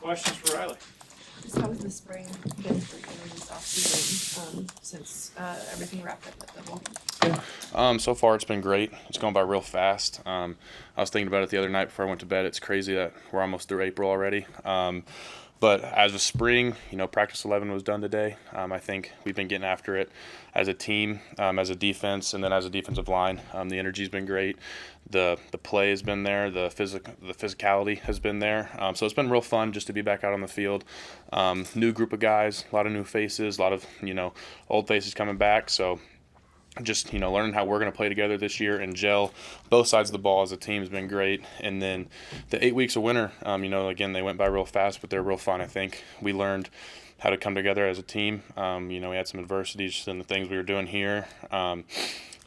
questions for Riley? Just how has the spring been for you this offseason since everything wrapped up at the bowl game? So far it's been great. It's going by real fast. I was thinking about it the other night before I went to bed. It's crazy that we're almost through April already. But as of spring, practice 11 was done today. I think we've been getting after it as a team, as a defense, and then as a defensive line. The energy's been great. The play has been there. The physicality has been there. So it's been real fun just to be back out on the field. New group of guys, a lot of new faces, a lot of old faces coming back. So just learning how we're going to play together this year and gel both sides of the ball as a team has been great. And then the 8 weeks of winter, again, they went by real fast, but they're real fun. I think we learned how to come together as a team. We had some adversities in the things we were doing here, the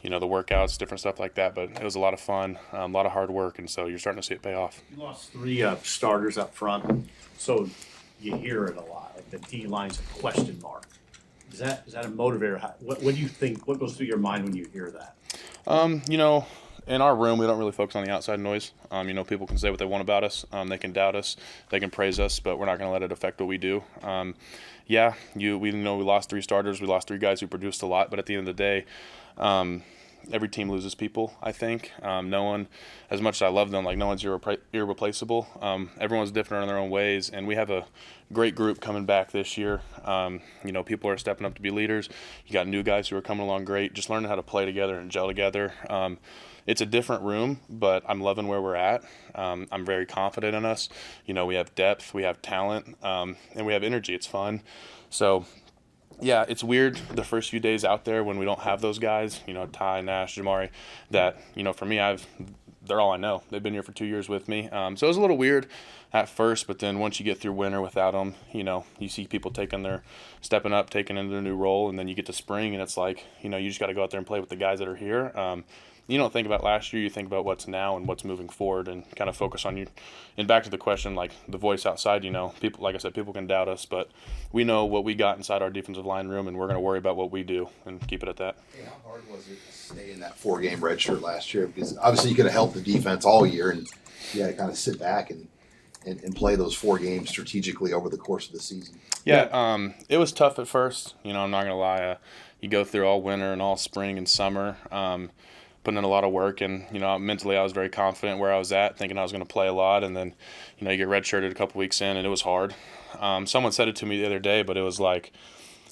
workouts, different stuff like that, but it was a lot of fun, a lot of hard work, and so you're starting to see it pay off. You lost three starters up front, so you hear it a lot, like the D line's a question mark. Is that a motivator? What do you think? What goes through your mind when you hear that? In our room, we don't really focus on the outside noise. People can say what they want about us. They can doubt us. They can praise us, but we're not going to let it affect what we do. We lost three starters. We lost three guys who produced a lot, but at the end of the day, every team loses people, I think. No one, as much as I love them, no one's irreplaceable. Everyone's different in their own ways, and we have a great group coming back this year. People are stepping up to be leaders. You got new guys who are coming along great, just learning how to play together and gel together. It's a different room, but I'm loving where we're at. I'm very confident in us. We have depth, we have talent, and we have energy. It's fun. So, yeah, it's weird the first few days out there when we don't have those guys, Ty, Nash, Jamari, that, for me, they're all I know. They've been here for 2 years with me. So it was a little weird at first, but then once you get through winter without them, you see people stepping up, taking into their new role, and then you get to spring, and it's like, you just got to go out there and play with the guys that are here. You don't think about last year, you think about what's now and what's moving forward and kind of focus on you. And back to the question, the voice outside, people, like I said, people can doubt us, but we know what we got inside our defensive line room, and we're going to worry about what we do and keep it at that. Hey, how hard was it to stay in that 4-game redshirt last year? Because obviously you could have helped the defense all year, and you had to kind of sit back and play those 4 games strategically over the course of the season. Yeah, it was tough at first. I'm not going to lie. You go through all winter and all spring and summer, putting in a lot of work, and mentally I was very confident where I was at, thinking I was going to play a lot, and then you get redshirted a couple weeks in, and it was hard. Someone said it to me the other day, but it was like,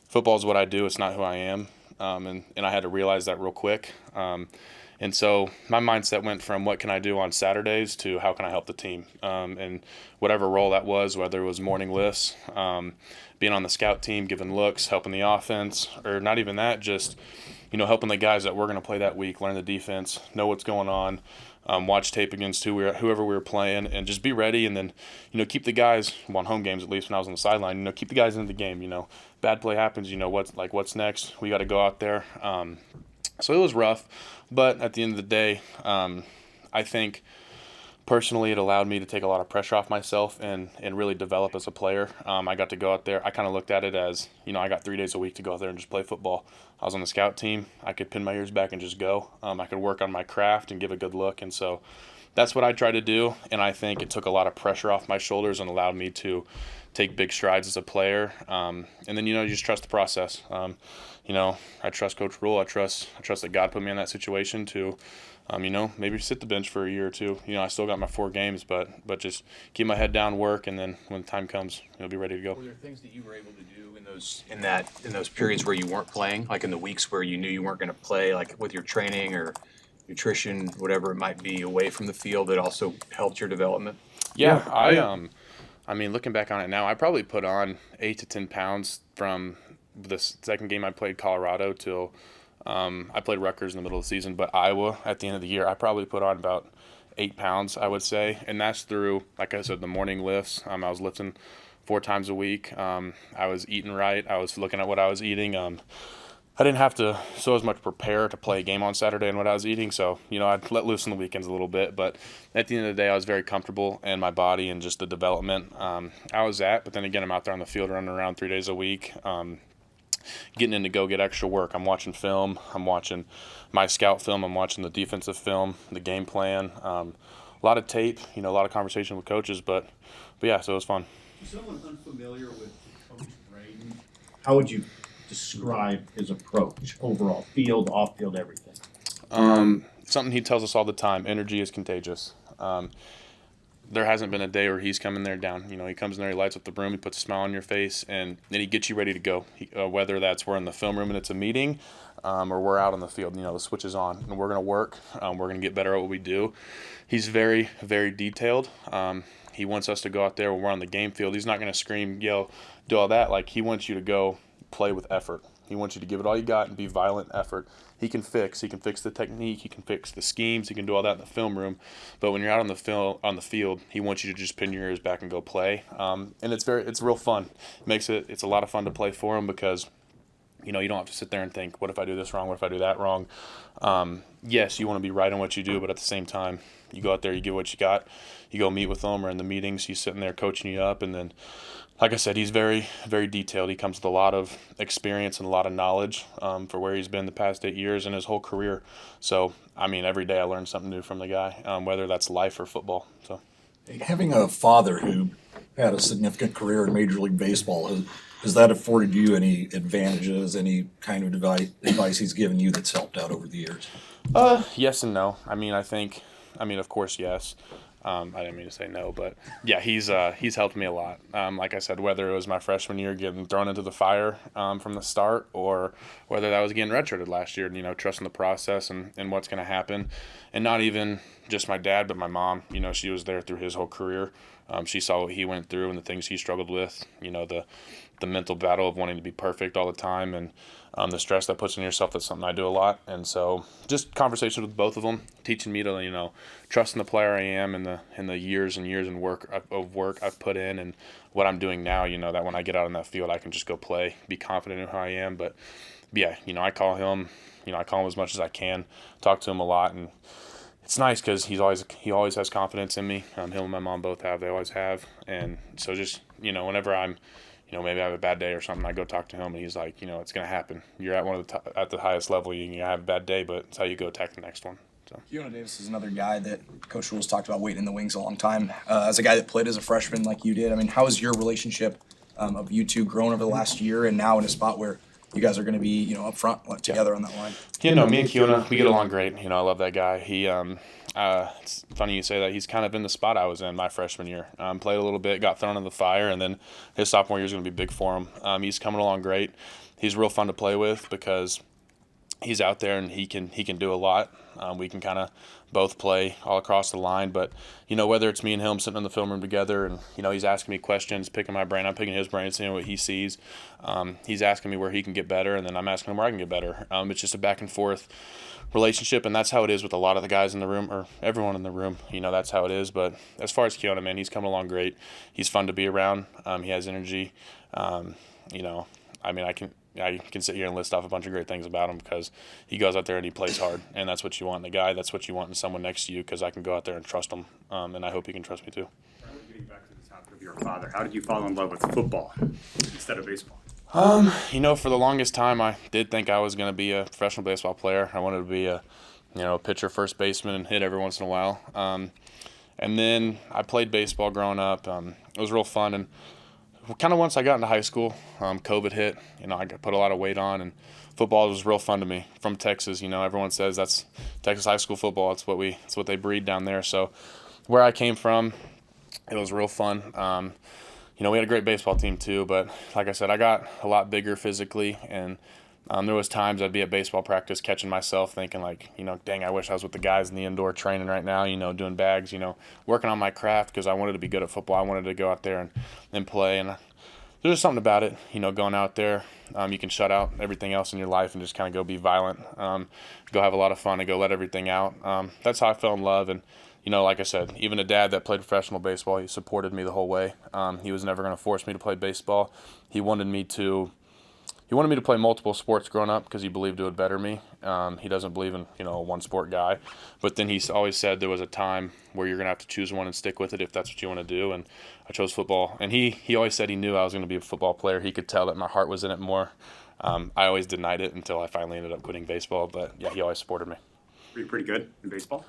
football is what I do, it's not who I am, and I had to realize that real quick. And so my mindset went from what can I do on Saturdays to how can I help the team, and whatever role that was, whether it was morning lifts, being on the scout team, giving looks, helping the offense, or not even that, just helping the guys that we're going to play that week, learn the defense, know what's going on, watch tape against whoever we were playing, and just be ready. And then, keep the guys, on home games at least when I was on the sideline, keep the guys into the game. Bad play happens, what's next? We got to go out there. So it was rough, but at the end of the day, I think personally it allowed me to take a lot of pressure off myself and really develop as a player. I got to go out there. I kind of looked at it as, I got 3 days a week to go out there and just play football. I was on the scout team. I could pin my ears back and just go. I could work on my craft and give a good look. And so that's what I tried to do. And I think it took a lot of pressure off my shoulders and allowed me to take big strides as a player. And then, you just trust the process. I trust Coach Rule. I trust that God put me in that situation to, maybe sit the bench for a year or two. I still got my 4 games, but just keep my head down, work, and then when the time comes, be ready to go. Were there things that you were able to do in those periods where you weren't playing, like in the weeks where you knew you weren't going to play, like with your training or nutrition, whatever it might be, away from the field that also helped your development? Yeah, I mean, looking back on it now, I probably put on 8 to 10 pounds from the second game I played Colorado till I played Rutgers in the middle of the season, but Iowa at the end of the year, I probably put on about 8 pounds, I would say, and that's through, like I said, the morning lifts. I was lifting 4 times a week. I was eating right. I was looking at what I was eating. I didn't have to so as much prepare to play a game on Saturday and what I was eating, so I'd let loose on the weekends a little bit. But at the end of the day, I was very comfortable in my body and just the development I was at. But then again, I'm out there on the field running around 3 days a week. Getting in to go get extra work. I'm watching film. I'm watching my scout film. I'm watching the defensive film, the game plan. A lot of tape, a lot of conversation with coaches. But yeah, so it was fun. For someone unfamiliar with Coach Braden, how would you describe his approach overall, field, off field, everything? Something he tells us all the time: energy is contagious. There hasn't been a day where he's coming there down. You know, he comes in there, he lights up the room, he puts a smile on your face, and then he gets you ready to go. Whether that's we're in the film room and it's a meeting, or we're out on the field. You know, the switch is on, and we're going to work. We're going to get better at what we do. He's very, very detailed. He wants us to go out there when we're on the game field. He's not going to scream, yell, do all that. Like, he wants you to go play with effort. He wants you to give it all you got and be violent effort. He can fix the technique, he can fix the schemes, he can do all that in the film room. But when you're out on the field, he wants you to just pin your ears back and go play. And it's real fun. It's a lot of fun to play for him because, you know, you don't have to sit there and think, what if I do this wrong? What if I do that wrong? Yes, you want to be right on what you do, but at the same time, you go out there, you give what you got, you go meet with them, or in the meetings, he's sitting there coaching you up. And then, like I said, he's very, very detailed. He comes with a lot of experience and a lot of knowledge for where he's been the past 8 years and his whole career. So, I mean, every day I learn something new from the guy, whether that's life or football. So, having a father who had a significant career in Major League Baseball, has that afforded you any advantages, any kind of advice he's given you that's helped out over the years? Yes and no. Of course, yes. I didn't mean to say no, but yeah, he's helped me a lot. Like I said, whether it was my freshman year getting thrown into the fire from the start, or whether that was getting redshirted last year, you know, trusting the process and what's going to happen. And not even just my dad, but my mom. You know, she was there through his whole career. She saw what he went through and the things he struggled with. You know, the mental battle of wanting to be perfect all the time, and the stress that puts on yourself. That's something I do a lot. And so just conversations with both of them, teaching me to, you know, trust in the player I am, and the years and years of work I've put in, and what I'm doing now. You know, that when I get out on that field, I can just go play, be confident in who I am. But yeah, you know, I call him as much as I can, talk to him a lot, and it's nice because he always has confidence in me. Him and my mom both have. They always have. And so just, you know, whenever I'm, you know, maybe I have a bad day or something, I go talk to him, and he's like, you know, it's going to happen. You're at at the highest level. You have a bad day, but it's how you go attack the next one. So. Keona Davis is another guy that Coach Rule's talked about waiting in the wings a long time. As a guy that played as a freshman like you did, I mean, how has your relationship of you two grown over the last year, and now in a spot where you guys are going to be, you know, up front together on that line? You know, me and Keona, we get along great. You know, I love that guy. It's funny you say that. He's kind of in the spot I was in my freshman year. Played a little bit, got thrown in the fire, and then his sophomore year is going to be big for him. He's coming along great. He's real fun to play with because he's out there and he can do a lot. We can kind of both play all across the line, but you know, whether it's me and him sitting in the film room together, and you know, he's asking me questions, picking my brain, I'm picking his brain, seeing what he sees. He's asking me where he can get better, and then I'm asking him where I can get better. It's just a back and forth relationship, and that's how it is with a lot of the guys in the room, or everyone in the room. You know, that's how it is. But as far as Keona, man, he's coming along great. He's fun to be around. He has energy. You know, I mean, I can sit here and list off a bunch of great things about him because he goes out there and he plays hard, and that's what you want in a guy. That's what you want in someone next to you, because I can go out there and trust him, and I hope he can trust me too. Getting back to the topic of your father, how did you fall in love with football instead of baseball? You know, for the longest time, I did think I was going to be a professional baseball player. I wanted to be a pitcher, first baseman, and hit every once in a while. And then I played baseball growing up. It was real fun, and kind of once I got into high school, COVID hit. You know, I put a lot of weight on, and football was real fun to me. From Texas, you know, everyone says that's Texas high school football. It's what they breed down there. So where I came from, it was real fun. You know, we had a great baseball team too, but like I said, I got a lot bigger physically, and there was times I'd be at baseball practice catching myself thinking like, you know, dang, I wish I was with the guys in the indoor training right now, you know, doing bags, you know, working on my craft because I wanted to be good at football. I wanted to go out there and play, and there's just something about it, you know, going out there. You can shut out everything else in your life and just kind of go be violent, go have a lot of fun and go let everything out. That's how I fell in love. And you know, like I said, even a dad that played professional baseball, he supported me the whole way. He was never going to force me to play baseball. He wanted me to play multiple sports growing up because he believed it would better me. He doesn't believe in, you know, a one-sport guy. But then he's always said there was a time where you're going to have to choose one and stick with it if that's what you want to do. And I chose football. And he always said he knew I was going to be a football player. He could tell that my heart was in it more. I always denied it until I finally ended up quitting baseball. But, yeah, he always supported me. Were you pretty good in baseball?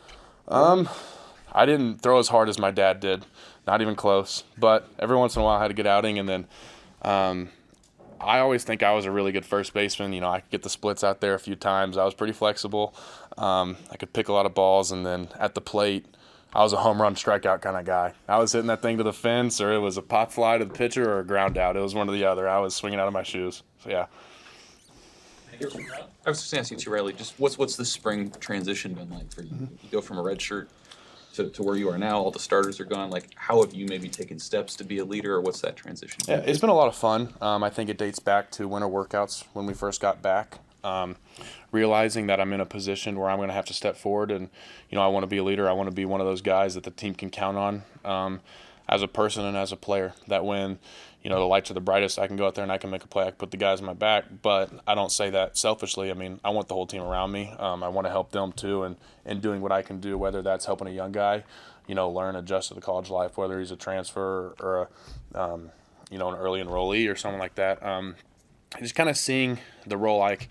I didn't throw as hard as my dad did, not even close. But every once in a while I had a good outing, and then I always think I was a really good first baseman. You know, I could get the splits out there a few times. I was pretty flexible. I could pick a lot of balls, and then at the plate, I was a home run strikeout kind of guy. I was hitting that thing to the fence, or it was a pop fly to the pitcher, or a ground out. It was one or the other. I was swinging out of my shoes. So yeah. I was just gonna ask you too, Riley, just what's the spring transition been like for you? You go from a red shirt to where you are now, all the starters are gone. Like, how have you maybe taken steps to be a leader, or what's that transition been? Yeah, it's been a lot of fun. I think it dates back to winter workouts when we first got back. Realizing that I'm in a position where I'm going to have to step forward, and I want to be a leader. I want to be one of those guys that the team can count on as a person and as a player. That when the lights are the brightest, I can go out there and I can make a play. I can put the guys in my back, but I don't say that selfishly. I mean, I want the whole team around me. I want to help them too, and doing what I can do, whether that's helping a young guy, learn, adjust to the college life, whether he's a transfer or an early enrollee or someone like that. Just kind of seeing the role, like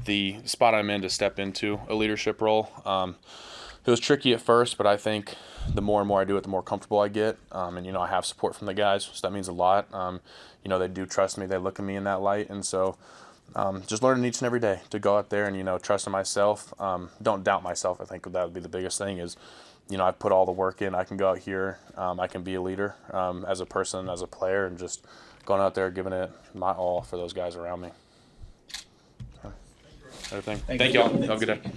the spot I'm in, to step into a leadership role. It was tricky at first, but I think the more and more I do it, the more comfortable I get. And I have support from the guys, so that means a lot. They do trust me. They look at me in that light. And so just learning each and every day to go out there and, trust in myself. Don't doubt myself. I think that would be the biggest thing is, I've put all the work in. I can go out here. I can be a leader as a person, as a player, and just going out there, giving it my all for those guys around me. Everything. Thank you all. Have a good day.